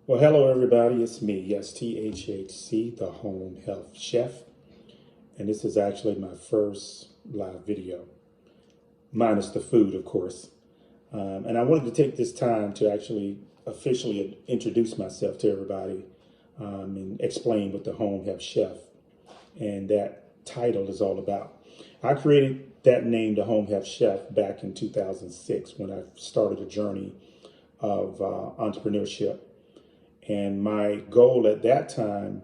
Well, hello everybody. It's me, yes, THHC, the Home Health Chef, and this is actually my first live video, minus the food, of course. And I wanted to take this time to actually officially introduce myself to everybody and explain what the Home Health Chef and that title is all about. I created that name, the Home Health Chef, back in 2006 when I started a journey of entrepreneurship. And my goal at that time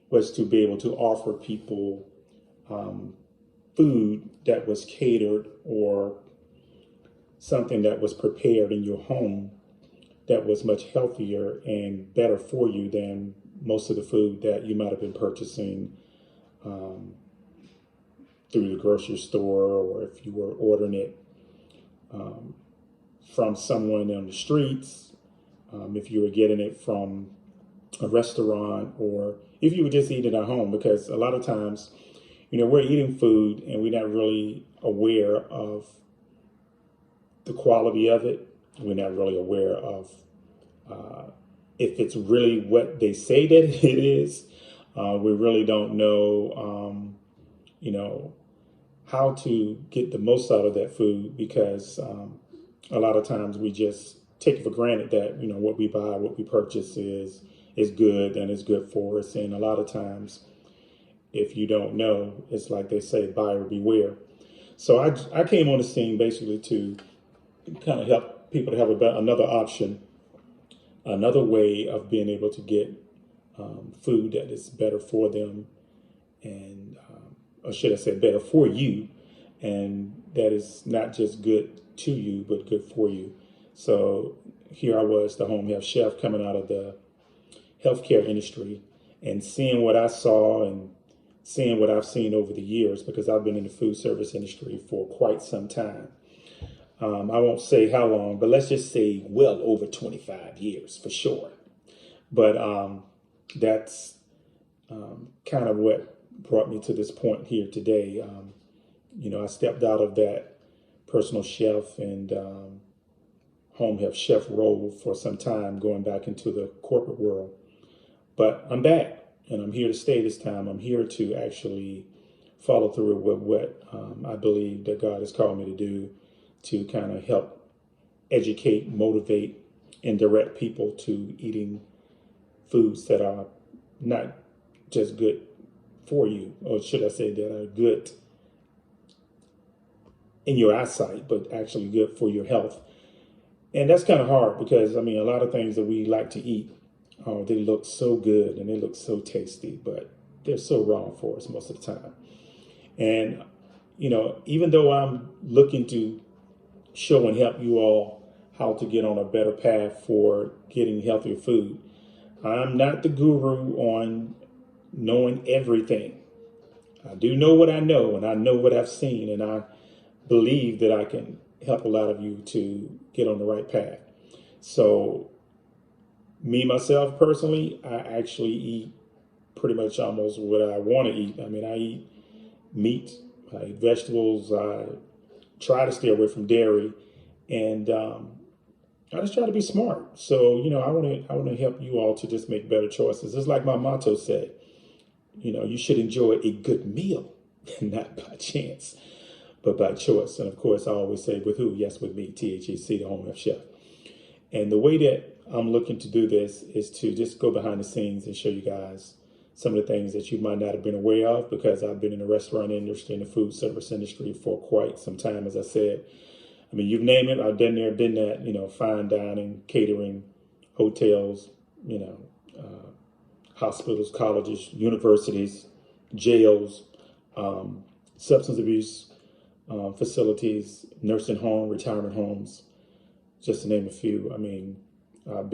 was to be able to offer people food that was catered or something that was prepared in your home that was much healthier and better for you than most of the food that you might have been purchasing through the grocery store, or if you were ordering it from someone on the streets, if you were getting it from a restaurant, or if you were just eating at home. Because a lot of times, we're eating food and we're not really aware of the quality of it. We're not really aware of if it's really what they say that it is. We really don't know, how to get the most out of that food, because a lot of times we just take it for granted that, what we buy, what we purchase is good and is good for us. And a lot of times, if you don't know, it's like they say, buyer beware. So I came on the scene basically to kind of help people to have another option, another way of being able to get food that is better for them, and or should I say better for you, and that is not just good to you, but good for you. So here I was, the Home Health Chef, coming out of the healthcare industry and seeing what I saw and seeing what I've seen over the years, because I've been in the food service industry for quite some time. I won't say how long, but let's just say well over 25 years for sure. But that's kind of what brought me to this point here today. I stepped out of that personal chef and home health chef role for some time, going back into the corporate world. But I'm back, and I'm here to stay this time. I'm here to actually follow through with what I believe that God has called me to do, to kind of help educate, motivate, and direct people to eating foods that are not just good for you, or should I say that are good in your eyesight, but actually good for your health. And that's kind of hard, because a lot of things that we like to eat, they look so good and they look so tasty, but they're so wrong for us most of the time. And, even though I'm looking to show and help you all how to get on a better path for getting healthier food, I'm not the guru on knowing everything. I do know what I know, and I know what I've seen, and I believe that I can help a lot of you to get on the right path. So me, myself, personally, I actually eat pretty much almost what I want to eat. I eat meat, I eat vegetables, I try to stay away from dairy, and I just try to be smart. So, I want to help you all to just make better choices. It's like my motto said, you should enjoy a good meal, not by chance, but by choice. And of course, I always say, with who? Yes, with me, THEC, the Home Health Chef. And the way that I'm looking to do this is to just go behind the scenes and show you guys some of the things that you might not have been aware of, because I've been in the restaurant industry and the food service industry for quite some time, as I said. You name it, I've been there, been that, fine dining, catering, hotels, hospitals, colleges, universities, jails, substance abuse facilities, nursing home, retirement homes, just to name a few. I've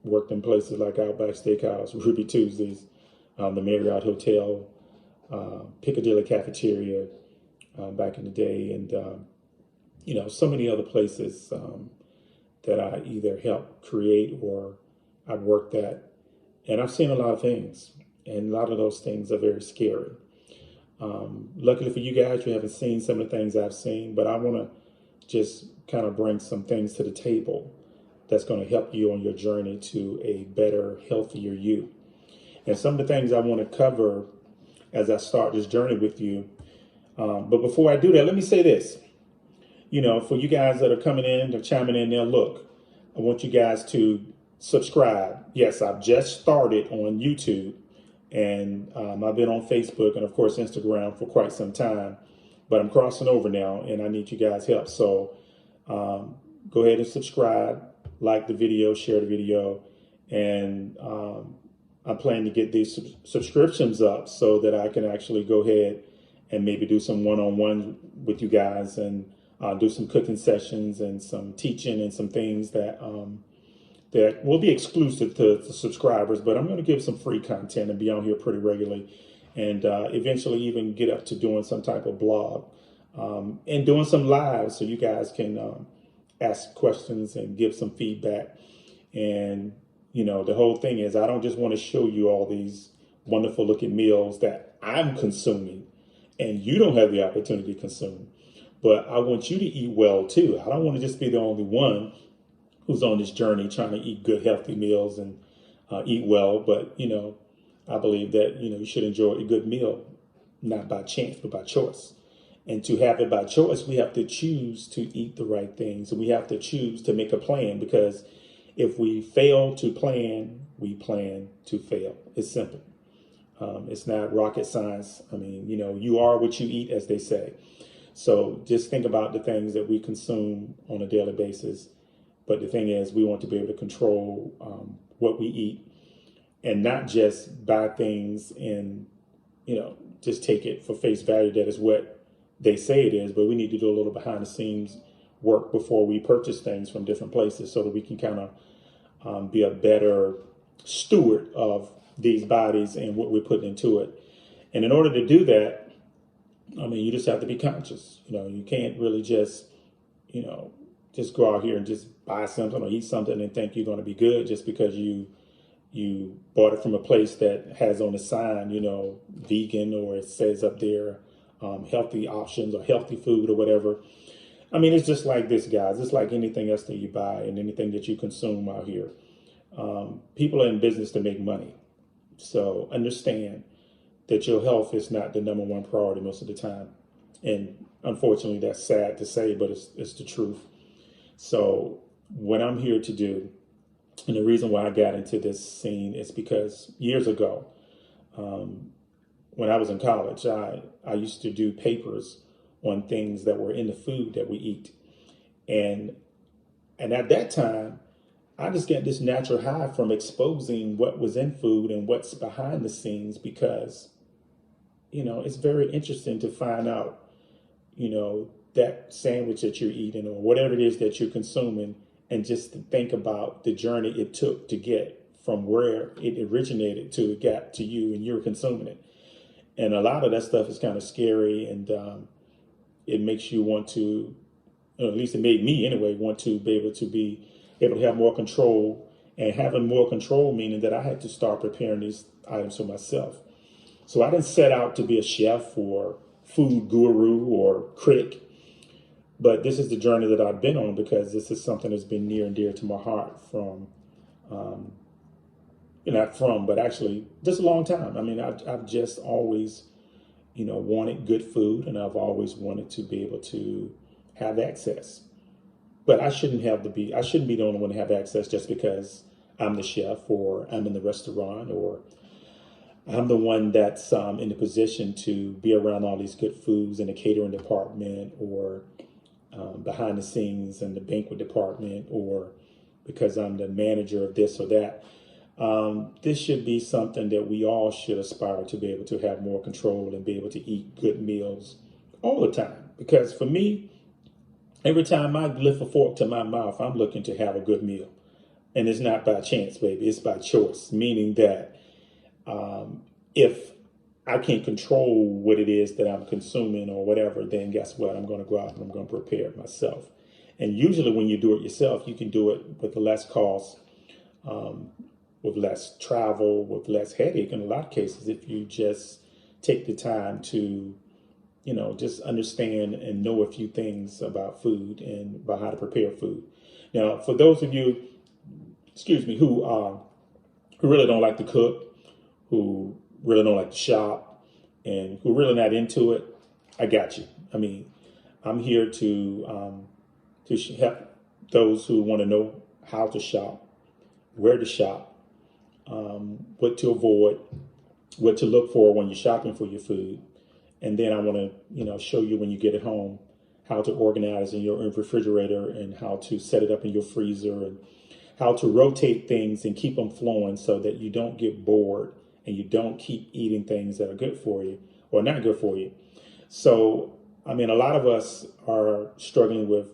worked in places like Outback Steakhouse, Ruby Tuesdays, the Marriott Hotel, Piccadilly Cafeteria back in the day, and so many other places that I either helped create or I've worked at. And I've seen a lot of things, and a lot of those things are very scary. Luckily for you guys, you haven't seen some of the things I've seen, but I want to just kind of bring some things to the table that's going to help you on your journey to a better, healthier you. And some of the things I want to cover as I start this journey with you. But before I do that, let me say this. For you guys that are coming in, they're chiming in there, look, I want you guys to subscribe. Yes, I've just started on YouTube, and I've been on Facebook and, of course, Instagram for quite some time. But I'm crossing over now, and I need you guys' help. So go ahead and subscribe, like the video, share the video, and I'm planning to get these subscriptions up so that I can actually go ahead and maybe do some one-on-one with you guys and do some cooking sessions and some teaching and some things that that will be exclusive to subscribers. But I'm going to give some free content and be on here pretty regularly, and eventually even get up to doing some type of blog and doing some lives so you guys can ask questions and give some feedback. And the whole thing is, I don't just want to show you all these wonderful looking meals that I'm consuming and you don't have the opportunity to consume, but I want you to eat well too. I don't want to just be the only one who's on this journey trying to eat good, healthy meals and eat well. But, I believe that, you should enjoy a good meal, not by chance, but by choice. And to have it by choice, we have to choose to eat the right things. And we have to choose to make a plan, because if we fail to plan, we plan to fail. It's simple. It's not rocket science. I mean, you are what you eat, as they say. So just think about the things that we consume on a daily basis. But the thing is, we want to be able to control what we eat, and not just buy things and, just take it for face value that is what they say it is. But we need to do a little behind the scenes work before we purchase things from different places, so that we can kind of be a better steward of these bodies and what we're putting into it. And in order to do that, you just have to be conscious. You can't really just go out here and just buy something or eat something and think you're going to be good just because you bought it from a place that has on the sign, vegan, or it says up there healthy options or healthy food or whatever. It's just like this, guys. It's like anything else that you buy and anything that you consume out here. People are in business to make money. So understand that your health is not the number one priority most of the time. And unfortunately, that's sad to say, but it's the truth. So what I'm here to do, and the reason why I got into this scene, is because years ago, when I was in college, I used to do papers on things that were in the food that we eat. And at that time, I just get this natural high from exposing what was in food and what's behind the scenes, because, it's very interesting to find out, that sandwich that you're eating or whatever it is that you're consuming, and just to think about the journey it took to get from where it originated to it got to you and you're consuming it. And a lot of that stuff is kind of scary, and it makes you want to, or at least it made me anyway, want to be able to have more control. And having more control meaning that I had to start preparing these items for myself. So I didn't set out to be a chef or food guru or critic, but this is the journey that I've been on, because this is something that's been near and dear to my heart from, not from, but actually just a long time. I've just always, wanted good food, and I've always wanted to be able to have access. But I shouldn't be the only one to have access just because I'm the chef, or I'm in the restaurant, or I'm the one that's in the position to be around all these good foods in the catering department, or behind the scenes in the banquet department, or because I'm the manager of this or that. This should be something that we all should aspire to be able to have more control and be able to eat good meals all the time. Because for me, every time I lift a fork to my mouth, I'm looking to have a good meal. And it's not by chance, baby. It's by choice, meaning that if I can't control what it is that I'm consuming or whatever, then guess what? I'm going to go out and I'm going to prepare it myself. And usually when you do it yourself, you can do it with less cost, with less travel, with less headache in a lot of cases, if you just take the time to, just understand and know a few things about food and about how to prepare food. Now, for those of you excuse me, who really don't like to cook, who really don't like to shop, and who really not into it, I got you. I mean, I'm here to help those who want to know how to shop, where to shop, what to avoid, what to look for when you're shopping for your food. And then I want to, show you when you get it home how to organize in your refrigerator and how to set it up in your freezer and how to rotate things and keep them flowing so that you don't get bored and you don't keep eating things that are good for you or not good for you. So, I mean, a lot of us are struggling with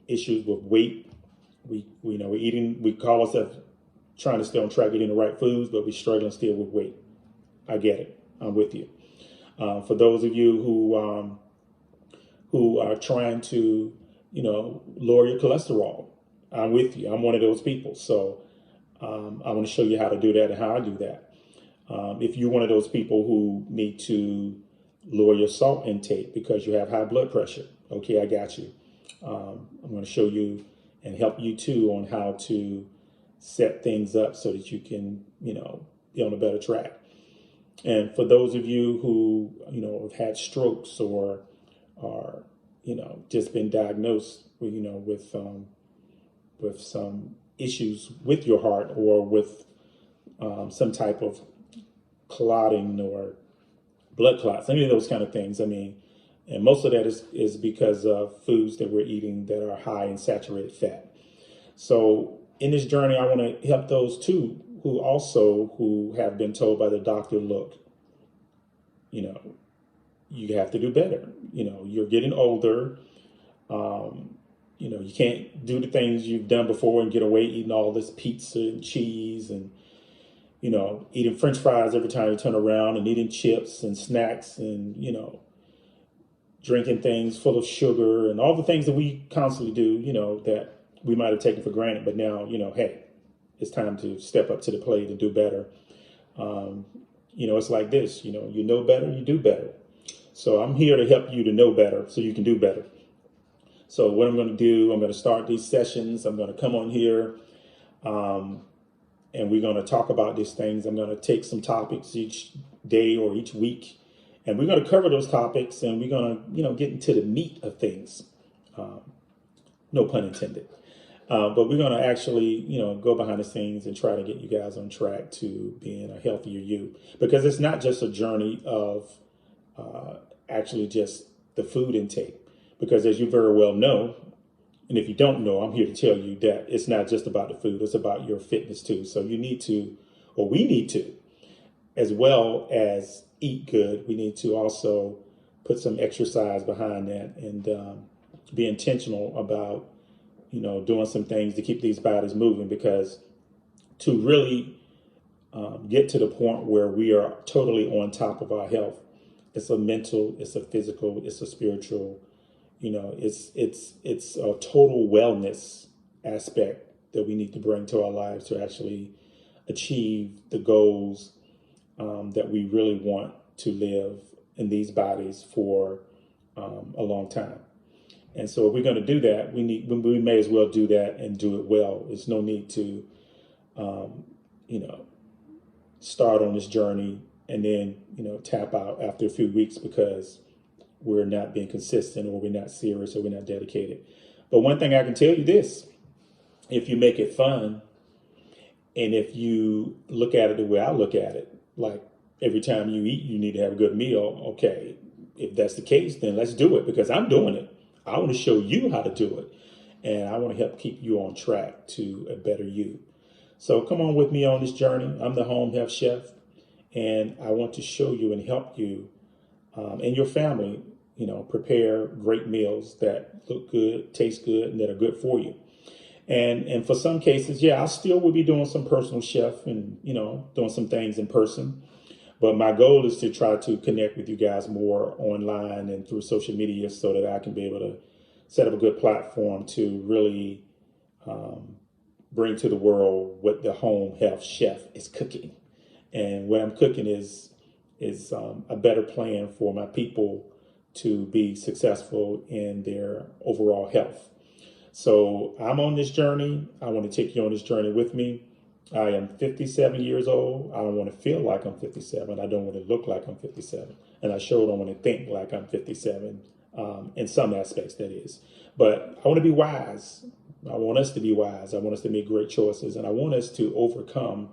issues with weight. We call ourselves trying to stay on track eating the right foods, but we're struggling still with weight. I get it. I'm with you. For those of you who are trying to, lower your cholesterol, I'm with you. I'm one of those people. So I want to show you how to do that and how I do that. If you're one of those people who need to lower your salt intake because you have high blood pressure, okay, I got you. I'm going to show you and help you too on how to set things up so that you can, be on a better track. And for those of you who, have had strokes or are, just been diagnosed with, with some issues with your heart or with some type of clotting or blood clots, any of those kind of things. I mean, and most of that is because of foods that we're eating that are high in saturated fat. So in this journey, I want to help those too who have been told by the doctor, look, you have to do better. You're getting older. You can't do the things you've done before and get away eating all this pizza and cheese and, eating French fries every time you turn around and eating chips and snacks and, drinking things full of sugar and all the things that we constantly do, that we might have taken for granted. But now, hey, it's time to step up to the plate and do better. It's like this, you know better, you do better. So I'm here to help you to know better so you can do better. So what I'm going to do, I'm going to start these sessions. I'm going to come on here and we're going to talk about these things. I'm going to take some topics each day or each week, and we're going to cover those topics and we're going to, get into the meat of things. No pun intended. But we're going to actually, go behind the scenes and try to get you guys on track to being a healthier you. Because it's not just a journey of actually just the food intake. Because as you very well know, and if you don't know, I'm here to tell you that it's not just about the food, it's about your fitness too. So you need to, or we need to, as well as eat good, we need to also put some exercise behind that and be intentional about doing some things to keep these bodies moving, because to really get to the point where we are totally on top of our health, it's a mental, it's a physical, it's a spiritual, it's a total wellness aspect that we need to bring to our lives to actually achieve the goals that we really want to live in these bodies for a long time. And so if we're going to do that, we may as well do that and do it well. There's no need to, start on this journey and then, tap out after a few weeks because we're not being consistent or we're not serious or we're not dedicated. But one thing I can tell you this, if you make it fun and if you look at it the way I look at it, like every time you eat, you need to have a good meal. Okay, if that's the case, then let's do it because I'm doing it. I want to show you how to do it. And I want to help keep you on track to a better you. So come on with me on this journey. I'm the home health chef, and I want to show you and help you and your family, prepare great meals that look good, taste good, and that are good for you. And for some cases, I still will be doing some personal chef and, doing some things in person. But my goal is to try to connect with you guys more online and through social media so that I can be able to set up a good platform to really bring to the world what the home health chef is cooking. And what I'm cooking is a better plan for my people to be successful in their overall health. So I'm on this journey. I want to take you on this journey with me. I am 57 years old. I don't want to feel like I'm 57. I don't want to look like I'm 57. And I sure don't want to think like I'm 57, in some aspects, that is. But I want to be wise. I want us to be wise. I want us to make great choices. And I want us to overcome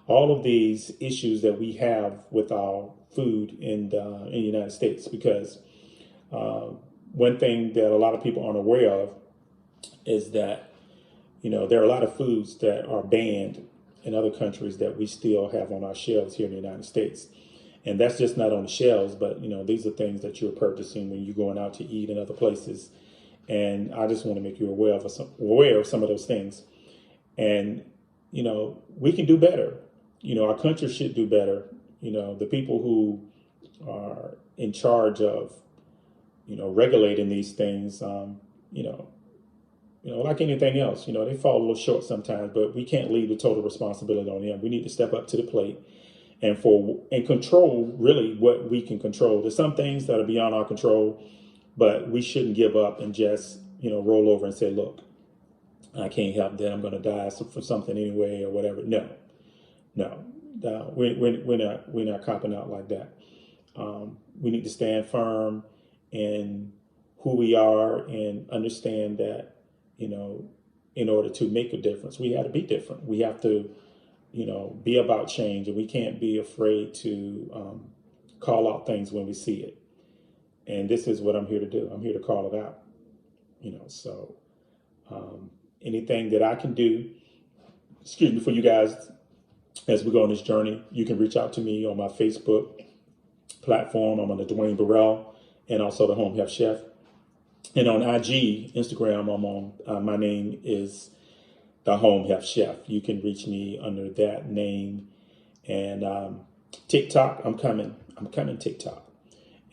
all of these issues that we have with our food in the United States. Because one thing that a lot of people aren't aware of is that, there are a lot of foods that are banned in other countries that we still have on our shelves here in the United States. And that's just not on the shelves, but, these are things that you're purchasing when you're going out to eat in other places. And I just want to make you aware of some of those things. And, we can do better. Our country should do better. The people who are in charge of, regulating these things, like anything else, they fall a little short sometimes, but we can't leave the total responsibility on them. We need to step up to the plate and control really what we can control. There's some things that are beyond our control, but we shouldn't give up and just, roll over and say, look, I can't help that. I'm going to die for something anyway or whatever. No, we're not copping out like that. We need to stand firm in who we are and understand that, in order to make a difference, we have to be different. We have to, be about change, and we can't be afraid to call out things when we see it. And this is what I'm here to do. I'm here to call it out, so anything that I can do, for you guys as we go on this journey, you can reach out to me on my Facebook platform. I'm on the Dwayne Burrell and also the Home Health Chef. And on IG, Instagram, I'm on, my name is the Home Health Chef. You can reach me under that name. And TikTok, I'm coming TikTok.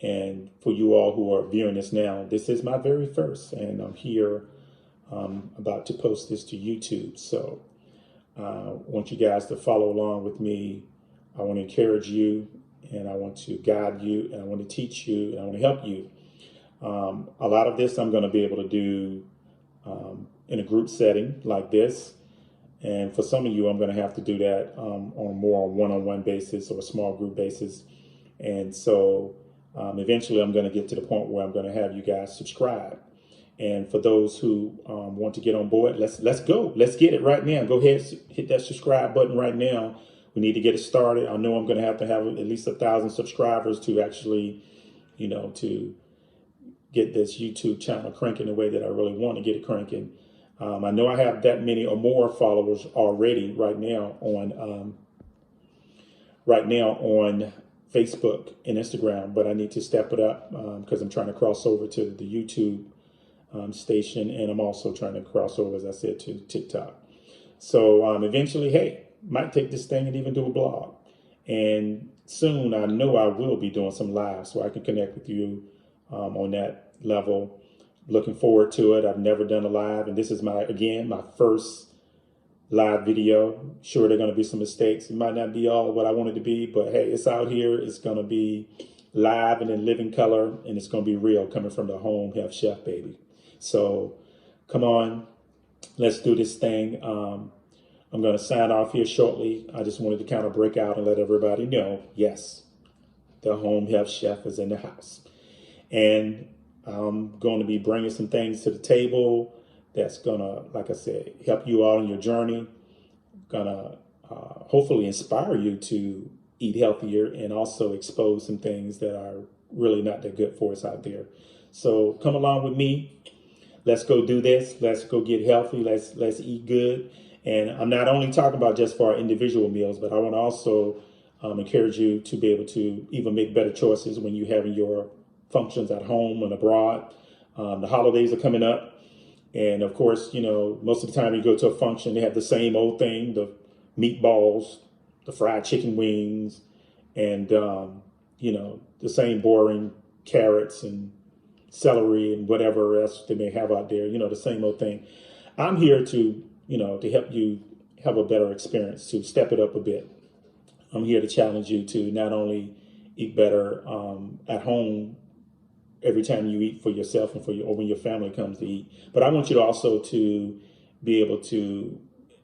And for you all who are viewing this now, this is my very first, and I'm here about to post this to YouTube. So I want you guys to follow along with me. I want to encourage you, and I want to guide you, and I want to teach you, and I want to help you. A lot of this I'm going to be able to do in a group setting like this. And for some of you, I'm going to have to do that on more on one-on-one basis or a small group basis. And so eventually I'm going to get to the point where I'm going to have you guys subscribe. And for those who want to get on board, let's go. Let's get it right now. Go ahead, hit that subscribe button right now. We need to get it started. I know I'm going to have at least 1,000 subscribers to actually, to get this YouTube channel cranking the way that I really want to get it cranking. I know I have that many or more followers already right now on Facebook and Instagram, but I need to step it up because I'm trying to cross over to the YouTube station, and I'm also trying to cross over, as I said, to TikTok. So eventually, hey, might take this thing and even do a blog. And soon I know I will be doing some live so I can connect with you on that level. Looking forward to it. I've never done a live, and this is my first live video. Sure, there are going to be some mistakes. It might not be all what I want it to be, but hey, it's out here. It's going to be live and in living color, and it's going to be real, coming from the Home Health Chef, baby. So come on, let's do this thing. I'm going to sign off here shortly. I just wanted to kind of break out and let everybody know, yes, the Home Health Chef is in the house. And I'm going to be bringing some things to the table that's going to, like I said, help you all in your journey. Going to hopefully inspire you to eat healthier and also expose some things that are really not that good for us out there. So come along with me. Let's go do this. Let's go get healthy. Let's eat good. And I'm not only talking about just for our individual meals, but I want to also encourage you to be able to even make better choices when you're having your functions at home and abroad. The holidays are coming up. And of course, most of the time you go to a function, they have the same old thing, the meatballs, the fried chicken wings, and, the same boring carrots and celery and whatever else they may have out there, the same old thing. I'm here to, to help you have a better experience, to step it up a bit. I'm here to challenge you to not only eat better at home, every time you eat for yourself and for your, or when your family comes to eat. But I want you to also to be able to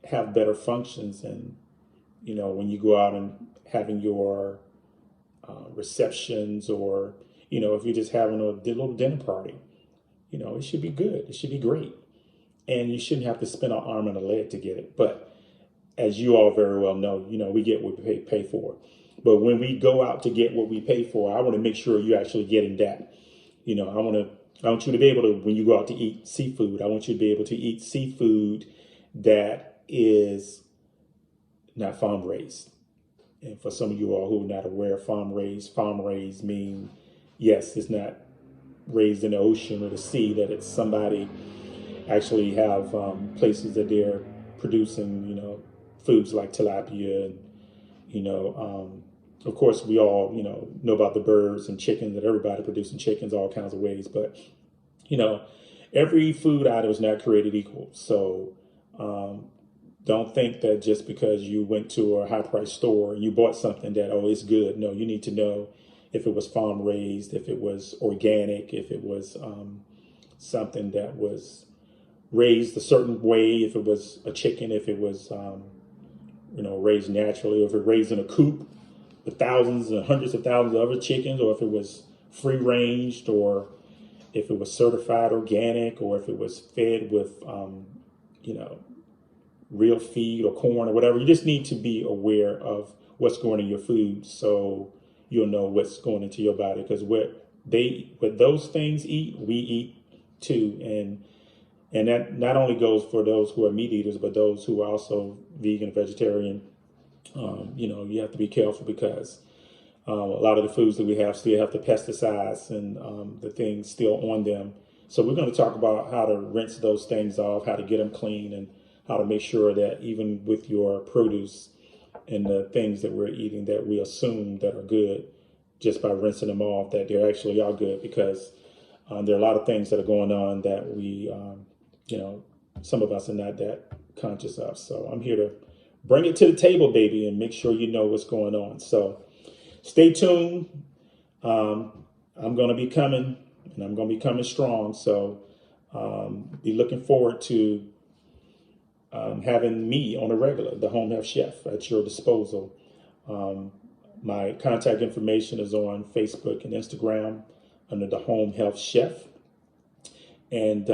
have better functions, and when you go out and having your receptions, or if you're just having a little dinner party, it should be good. It should be great, and you shouldn't have to spend an arm and a leg to get it. But as you all very well know, we get what we pay for. But when we go out to get what we pay for, I want to make sure you're actually getting that. I want you to be able to, when you go out to eat seafood, I want you to be able to eat seafood that is not farm raised. And for some of you all who are not aware, farm raised mean, yes, it's not raised in the ocean or the sea, that it's somebody actually have places that they're producing, foods like tilapia, and, of course, we all, know about the birds and chickens, that everybody producing chickens all kinds of ways. But, every food item is not created equal. So don't think that just because you went to a high price store and you bought something that, oh, it's good. No, you need to know if it was farm raised, if it was organic, if it was something that was raised a certain way, if it was a chicken, if it was, raised naturally, or if it raised in a coop with thousands and hundreds of thousands of other chickens, or if it was free ranged, or if it was certified organic, or if it was fed with, real feed or corn or whatever. You just need to be aware of what's going in your food, so you'll know what's going into your body. Because what those things eat, we eat too. And that not only goes for those who are meat eaters, but those who are also vegan, vegetarian. You have to be careful, because a lot of the foods that we have still have the pesticides and the things still on them. So we're going to talk about how to rinse those things off, how to get them clean, and how to make sure that even with your produce and the things that we're eating that we assume that are good, just by rinsing them off, that they actually are good. Because there are a lot of things that are going on that we, some of us are not that conscious of. So I'm here to bring it to the table, baby, and make sure you know what's going on. So stay tuned. I'm going to be coming, and I'm going to be coming strong. So be looking forward to having me on a regular, the Home Health Chef, at your disposal. My contact information is on Facebook and Instagram under the Home Health Chef. And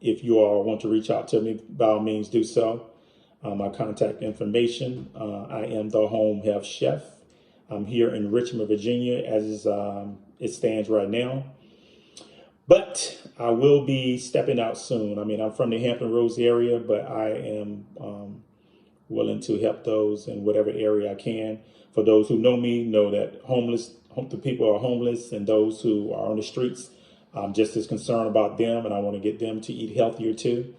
if you all want to reach out to me, by all means do so. My contact information, I am the Home Health Chef. I'm here in Richmond, Virginia, as it stands right now. But I will be stepping out soon. I mean, I'm from the Hampton Roads area, but I am willing to help those in whatever area I can. For those who know me, know that the people who are homeless and those who are on the streets, I'm just as concerned about them, and I want to get them to eat healthier too.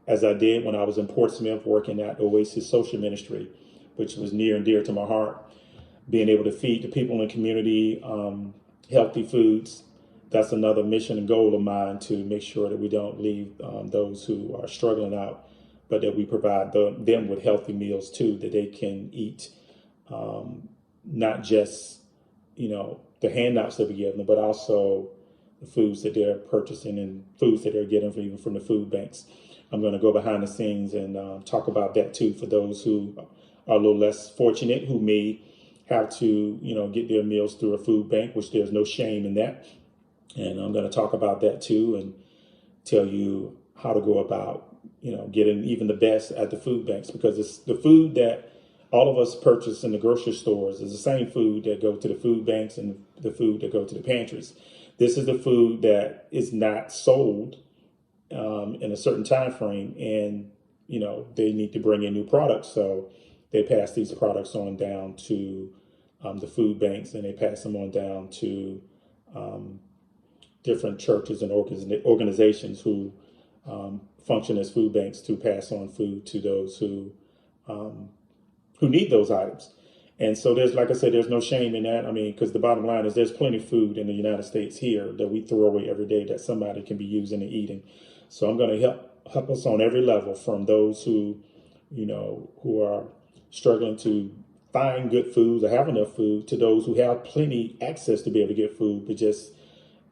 As I did when I was in Portsmouth working at Oasis Social Ministry, which was near and dear to my heart. Being able to feed the people in the community healthy foods. That's another mission and goal of mine, to make sure that we don't leave those who are struggling out, but that we provide them with healthy meals too, that they can eat, not just, the handouts that we give them, but also the foods that they're purchasing and foods that they're getting even from the food banks. I'm going to go behind the scenes and talk about that too, for those who are a little less fortunate, who may have to, get their meals through a food bank, which there's no shame in that. And I'm going to talk about that too, and tell you how to go about, getting even the best at the food banks, because it's the food that all of us purchase in the grocery stores is the same food that go to the food banks and the food that go to the pantries. This is the food that is not sold in a certain time frame, and they need to bring in new products, so they pass these products on down to the food banks, and they pass them on down to different churches and organizations who function as food banks, to pass on food to those who need those items. And so there's, like I said, there's no shame in that. I mean, because the bottom line is there's plenty of food in the United States here that we throw away every day that somebody can be using and eating. So I'm going to help us on every level, from those who, who are struggling to find good foods or have enough food, to those who have plenty access to be able to get food, but just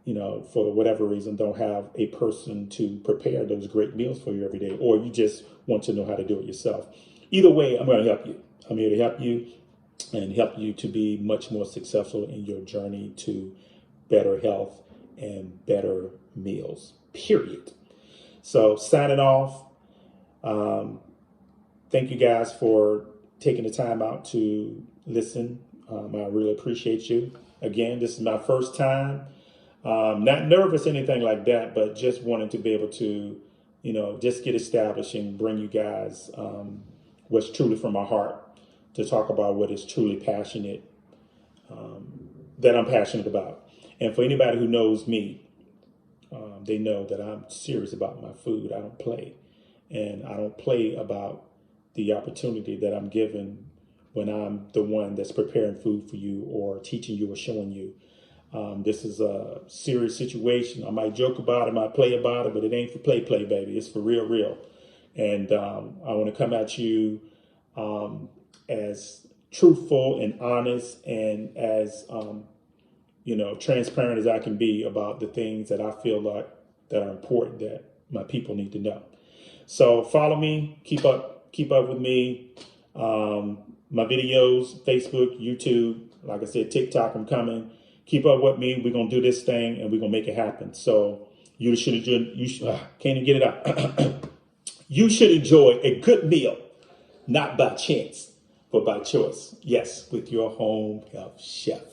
for whatever reason, don't have a person to prepare those great meals for you every day, or you just want to know how to do it yourself. Either way, I'm going to help you. I'm here to help you and help you to be much more successful in your journey to better health and better meals, period. So signing off. Thank you guys for taking the time out to listen. I really appreciate you. Again, this is my first time. Not nervous, anything like that, but just wanting to be able to, just get established and bring you guys what's truly from my heart, to talk about what is truly passionate, that I'm passionate about. And for anybody who knows me, they know that I'm serious about my food. I don't play. And I don't play about the opportunity that I'm given when I'm the one that's preparing food for you or teaching you or showing you. This is a serious situation. I might joke about it, I might play about it, but it ain't for play, baby. It's for real, real. And I want to come at you as truthful and honest and as, transparent as I can be about the things that I feel like that are important that my people need to know. So follow me, keep up with me. My videos, Facebook, YouTube, like I said, TikTok, I'm coming. Keep up with me. We're going to do this thing and we're going to make it happen. So you should can't even get it out. You should enjoy a good meal, not by chance, but by choice. Yes, with your home health chef.